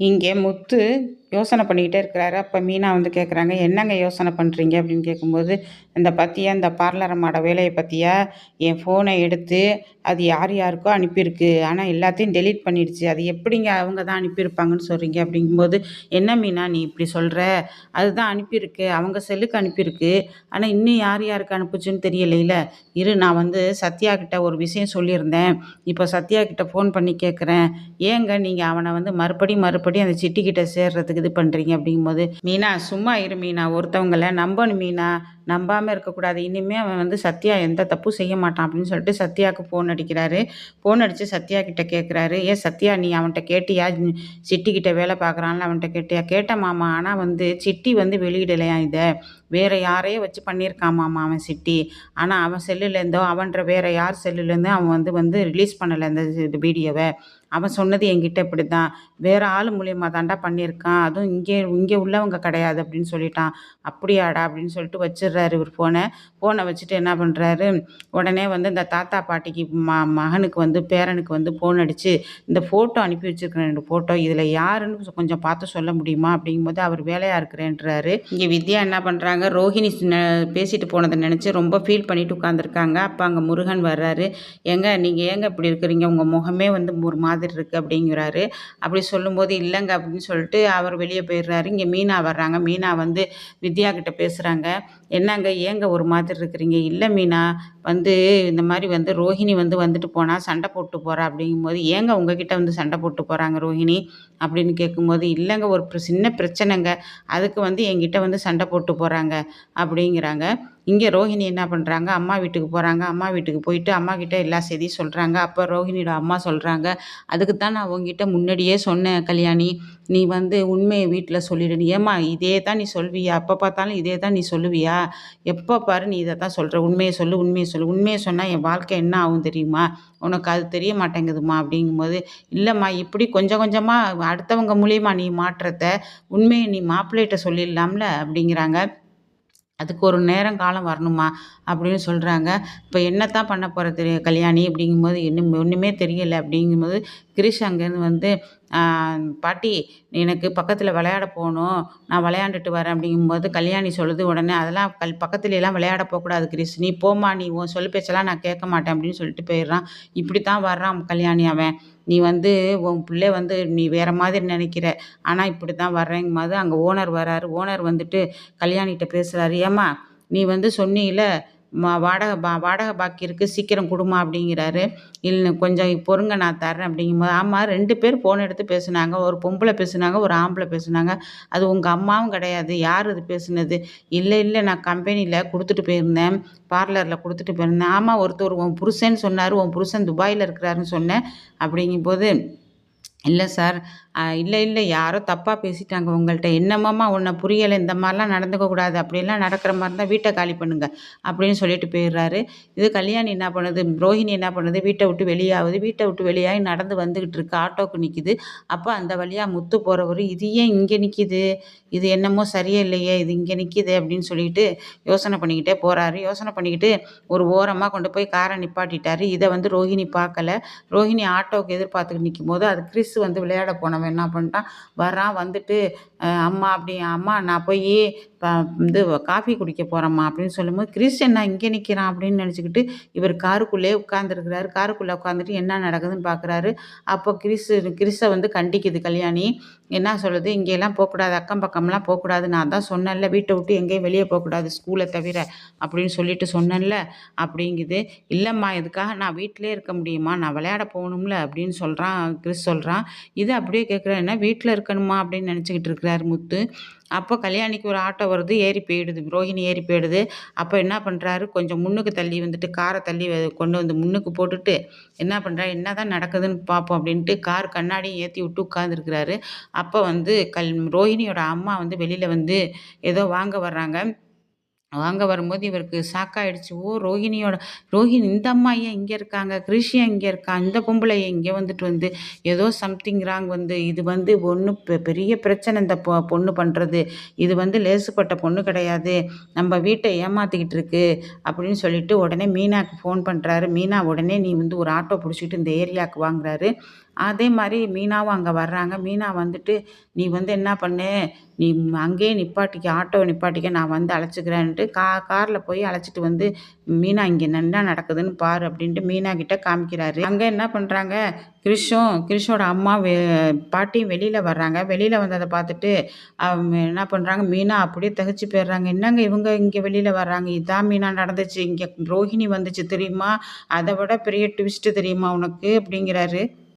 இங்கே முத்து யோசனை பண்ணிக்கிட்டே இருக்கிறாரு. அப்போ மீனா வந்து கேட்குறாங்க, என்னங்க யோசனை பண்ணுறீங்க அப்படின்னு கேட்கும்போது, இந்த பற்றியா இந்த பார்லர் அம்மாவோட வேலையை பற்றியா என் ஃபோனை எடுத்து அது யார் யாருக்கோ அனுப்பியிருக்கு. ஆனால் எல்லாத்தையும் டெலீட் பண்ணிடுச்சு. அது எப்படிங்க அவங்க தான் அனுப்பியிருப்பாங்கன்னு சொல்கிறீங்க அப்படிங்கும்போது, என்ன மீனா நீ இப்படி சொல்கிற? அதுதான் அனுப்பியிருக்கு, அவங்க செல்லுக்கு அனுப்பியிருக்கு. ஆனால் இன்னும் யார் யாருக்கு அனுப்புச்சுன்னு தெரியலையில. இரு, நான் வந்து சத்யா கிட்ட ஒரு விஷயம் சொல்லியிருந்தேன். இப்போ சத்யா கிட்ட ஃபோன் பண்ணி கேட்குறேன். ஏங்க நீங்கள் அவனை வந்து மறுபடியும் அந்த சிட்டிக்கிட்ட சேர்றதுக்கு இது பண்ணுறீங்க அப்படிங்கும்போது, மீனா சும்மா இரு மீனா, ஒருத்தவங்கள நம்பணும் மீனா, நம்பாமல் இருக்கக்கூடாது. இனிமேல் அவன் வந்து சத்யா எந்த தப்பும் செய்ய மாட்டான் அப்படின்னு சொல்லிட்டு சத்யாவுக்கு ஃபோன் அடிக்கிறாரு. ஃபோன் அடித்து சத்யா கிட்ட கேட்குறாரு, ஏன் சத்யா நீ அவன்கிட்ட கேட்டியா? சிட்டிக்கிட்ட வேலை பார்க்குறான்ல அவன்கிட்ட கேட்டியா? கேட்டேன் மாமா, ஆனால் வந்து சிட்டி வந்து வெளியிடலையா இதை, வேறு யாரையோ வச்சு பண்ணியிருக்காமாம்மா அவன் சிட்டி. ஆனால் அவன் செல்லுலேருந்தோ அவன்ற வேறு யார் செல்லுலேருந்தோ அவன் வந்து வந்து ரிலீஸ் பண்ணலை இந்த வீடியோவை. அவன் சொன்னது என்கிட்ட இப்படி தான், வேறு ஆள் மூலியமாக தாண்டா பண்ணியிருக்கான், அதுவும் இங்கே இங்கே உள்ளவங்க கிடையாது அப்படின்னு சொல்லிட்டான். அப்படியாடா அப்படின்னு சொல்லிட்டு வச்சிடுறாரு இவர் ஃபோனை வச்சுட்டு என்ன பண்ணுறாரு, உடனே வந்து இந்த தாத்தா பாட்டிக்கு மகனுக்கு வந்து பேரனுக்கு வந்து ஃபோன் அடித்து, இந்த ஃபோட்டோ அனுப்பி வச்சுருக்கிறேன் 2 ஃபோட்டோ, இதில் யாருன்னு கொஞ்சம் பார்த்து சொல்ல முடியுமா அப்படிங்கும்போது அவர் வேலையாக இருக்கிறேன்றாரு. இங்கே வித்யா என்ன பண்ணுறாங்க, ரோஹிணி பேசிட்டு போனதை நினச்சி ரொம்ப ஃபீல் பண்ணிட்டு உட்காந்துருக்காங்க. அப்போ அங்கே முருகன் வர்றாரு. ஏங்க நீங்கள் ஏங்க இப்படி இருக்கிறீங்க, உங்கள் முகமே வந்து ஒரு மாதிரி இருக்குது அப்படிங்கிறாரு. அப்படி சொல்லும்போது இல்லைங்க அப்படின்னு சொல்லிட்டு அவர் வெளியே போயிடுறாரு. இங்கே மீனா வர்றாங்க. மீனா வந்து வித்யா கிட்ட பேசுகிறாங்க. என்னங்க ஏங்க ஒரு மாதிரி இருக்கிறீங்க? இல்லை மீனா, வந்து இந்த மாதிரி வந்து ரோஹிணி வந்து வந்துட்டு போனால் சண்டை போட்டு போகிறா அப்படிங்கும்போது, ஏங்க உங்ககிட்ட வந்து சண்டை போட்டு போகிறாங்க ரோஹிணி அப்படின்னு கேட்கும்போது, இல்லைங்க ஒரு சின்ன பிரச்சனைங்க, அதுக்கு வந்து என்கிட்ட வந்து சண்டை போட்டு போகிறாங்க அப்படிங்கிறாங்க. இங்கே ரோஹிணி என்ன பண்ணுறாங்க, அம்மா வீட்டுக்கு போகிறாங்க. அம்மா வீட்டுக்கு போயிட்டு அம்மாக்கிட்ட எல்லா செய்தியும் சொல்கிறாங்க. அப்போ ரோஹிணியோட அம்மா சொல்கிறாங்க, அதுக்கு தான் நான் உங்ககிட்ட முன்னாடியே சொன்னேன் கல்யாணி, நீ வந்து உண்மையை வீட்டில் சொல்லிடு. ஏம்மா இதே தான் நீ சொல்வியா? எப்போ பார்த்தாலும் இதே தான் நீ சொல்லுவியா? எப்போ பாரு நீ இதை தான் சொல்கிற, உண்மையை சொல்லு உண்மையை சொல்லு, உண்மையை சொன்னால் என் வாழ்க்கை என்ன ஆகும் தெரியுமா? உனக்கு அது தெரிய மாட்டேங்குதுமா அப்படிங்கும்போது, இல்லைம்மா இப்படி கொஞ்சம் கொஞ்சமாக அடுத்தவங்க மூலியமாக நீ மாற்றத்த உண்மையை நீ மாப்பிள்ளைகிட்ட சொல்லிடலாம்ல அப்படிங்கிறாங்க. அதுக்கு ஒரு நேரம் காலம் வரணுமா அப்படின்னு சொல்கிறாங்க. இப்போ என்னத்தான் பண்ண போகிற கல்யாணி அப்படிங்கும்போது, ஒன்றுமே தெரியலை அப்படிங்கும்போது, கிரிஷ் அங்கேருந்து வந்து பாட்டி எனக்கு பக்கத்தில் விளையாட போகணும், நான் விளையாண்டுட்டு வரேன் அப்படிங்கும்போது கல்யாணி சொல்லுது. உடனே அதெல்லாம் பக்கத்துலலாம் விளையாட போகக்கூடாது கிரிஷ், நீ போம்மா, நீ உன் சொல்லு பேச்செல்லாம் நான் கேட்க மாட்டேன் அப்படின்னு சொல்லிட்டு போயிடுறான். இப்படி தான் வர்றான் கல்யாணி அவன். நீ வந்து உன் பிள்ளை வந்து நீ வேறு மாதிரி நினைக்கிற, ஆனால் இப்படி தான் வர்றேங்கும்போது அங்கே ஓனர் வராரு. ஓனர் வந்துட்டு கல்யாணிகிட்ட பேசுகிறாரு, ஏம்மா நீ வந்து சொன்னீல வாடகை பாக்கி இருக்குது சீக்கிரம் கொடுமா அப்படிங்கிறாரு. இல்லை கொஞ்சம் பொறுங்க நான் தர்றேன் அப்படிங்கும்போது, ஆமாம் 2 பேர் ஃபோன் எடுத்து பேசுனாங்க, ஒரு பொம்பளை பேசுனாங்க, ஒரு ஆம்பளை பேசுனாங்க, அது உங்கள் அம்மாவும் கிடையாது, யார் இது பேசுனது? இல்லை இல்லை நான் கம்பெனியில் கொடுத்துட்டு போயிருந்தேன், பார்லரில் கொடுத்துட்டு போயிருந்தேன். ஆமாம் ஒருத்தர் உன் புருஷன்னு சொன்னார், உன் புருஷன் துபாயில் இருக்கிறாருன்னு சொன்னேன் அப்படிங்கும்போது, இல்லை சார், இல்லை இல்லை யாரோ தப்பாக பேசிட்டாங்க உங்கள்கிட்ட, என்னம்மாம்மா உன்னை புரியலை, இந்த மாதிரிலாம் நடந்துக்கக்கூடாது, அப்படிலாம் நடக்கிற மாதிரி இருந்தால் வீட்டை காலி பண்ணுங்க அப்படின்னு சொல்லிட்டு போயிடுறாரு. இது கல்யாணி என்ன பண்ணுது, ரோஹிணி என்ன பண்ணுது, வீட்டை விட்டு வெளியாகுது. வீட்டை விட்டு வெளியாகி நடந்து வந்துக்கிட்டு இருக்கு, ஆட்டோவுக்கு நிற்கிது. அப்போ அந்த வழியாக முத்து போகிறவர், இது ஏன் இங்கே நிற்கிது, இது என்னமோ சரியே இல்லையே, இது இங்கே நிற்கிது அப்படின்னு சொல்லிட்டு யோசனை பண்ணிக்கிட்டே போகிறாரு. யோசனை பண்ணிக்கிட்டு ஒரு ஓரமாக கொண்டு போய் காரை நிப்பாட்டிட்டாரு. இதை வந்து ரோஹிணி பார்க்கல. ரோஹிணி ஆட்டோவுக்கு எதிர்பார்த்துக்கிட்டு நிற்கும் போது அது கிறிஸ் வந்து விளையாட போனவன் என்ன பண்ணிட்டான், வர்றான். வந்துட்டு அம்மா நான் போய் இது காஃபி குடிக்க போகிறேம்மா அப்படின்னு சொல்லும்போது, கிறிஸ் என்ன இங்கே நிற்கிறான் அப்படின்னு நினச்சிக்கிட்டு இவர் காருக்குள்ளே உட்காந்துருக்கிறாரு. காருக்குள்ளே உட்காந்துட்டு என்ன நடக்குதுன்னு பார்க்குறாரு. அப்போ கிறிஸை வந்து கண்டிக்குது கல்யாணி. என்ன சொல்லுது, இங்கேலாம் போகக்கூடாது, அக்கம் பக்கம்லாம் போகக்கூடாது, நான் தான் சொன்னேன்ல வீட்டை விட்டு எங்கேயும் வெளியே போகக்கூடாது ஸ்கூலை தவிர அப்படின்னு சொல்லிட்டு சொன்னேன்ல அப்படிங்குது. இல்லைம்மா இதுக்காக நான் வீட்டிலே இருக்க முடியுமா, நான் விளையாட போகணும்ல அப்படின்னு சொல்கிறான் கிறிஸ் சொல்கிறான். இது அப்படியே கேட்குறேன், என்ன வீட்டில் இருக்கணுமா அப்படின்னு நினச்சிக்கிட்டு இருக்கிறாரு முத்து. அப்போ கல்யாணிக்கு ஒரு ஆட்டோ வருது, ஏறி போயிடுது, ரோஹிணி ஏறி போயிடுது. அப்போ என்ன பண்ணுறாரு, கொஞ்சம் முன்னுக்கு தள்ளி வந்துட்டு காரை தள்ளி கொண்டு வந்து முன்னுக்கு போட்டுட்டு என்ன பண்ணுறாரு, என்ன தான் நடக்குதுன்னு பார்ப்போம் அப்படின்ட்டு கார் கண்ணாடியும் ஏற்றி விட்டு உட்காந்துருக்கிறாரு. அப்போ வந்து ரோஹிணியோட அம்மா வந்து வெளியில் வந்து ஏதோ வாங்க வர்றாங்க. வாங்க வரும்போது இவருக்கு ஷாக்காயிடுச்சு. ஓ ரோஹிணி இந்த அம்மா ஏன் இங்கே இருக்காங்க, கிரிஷ் ஏன் இங்கே இருக்கான், இந்த பொம்பளை இங்கே வந்துட்டு வந்து ஏதோ சம்திங் ராங், வந்து இது வந்து ஒன்றும் பெரிய பிரச்சனை இந்த பொண்ணு பண்ணுறது, இது வந்து லேசுப்பட்ட பொண்ணு கிடையாது, நம்ம வீட்டை ஏமாற்றிக்கிட்டு இருக்கு அப்படின்னு சொல்லிட்டு உடனே மீனாக்கு ஃபோன் பண்ணுறாரு. மீனா உடனே நீ வந்து ஒரு ஆட்டோ பிடிச்சிக்கிட்டு இந்த ஏரியாவுக்கு வாங்குறாரு. அதே மாதிரி மீனாவும் அங்கே வர்றாங்க. மீனா வந்துட்டு, "நீ வந்து என்ன பண்ணு, நீ அங்கேயே நிப்பாட்டிக்க, ஆட்டோவ நிப்பாட்டிக்க, நான் வந்து அழைச்சிக்கிறேன்ட்டு" காரில் போய் அழைச்சிட்டு வந்து, "மீனா இங்கே என்ன நடக்குதுன்னு பாரு" அப்படின்ட்டு மீனா கிட்ட காமிக்கிறாரு. அங்கே என்ன பண்ணுறாங்க, கிரிஷோட அம்மா பாட்டியும் வெளியில் வர்றாங்க. வெளியில் வந்ததை பார்த்துட்டு அவங்க என்ன பண்ணுறாங்க, மீனா அப்படியே திகைச்சு போயிடுறாங்க. "என்னங்க இவங்க இங்கே வெளியில் வர்றாங்க? இதான் மீனா நடந்துச்சு. இங்கே ரோஹிணி வந்துச்சு தெரியுமா? அதை விட பெரிய ட்விஸ்ட்டு தெரியுமா உனக்கு?" அப்படிங்கிறாரு.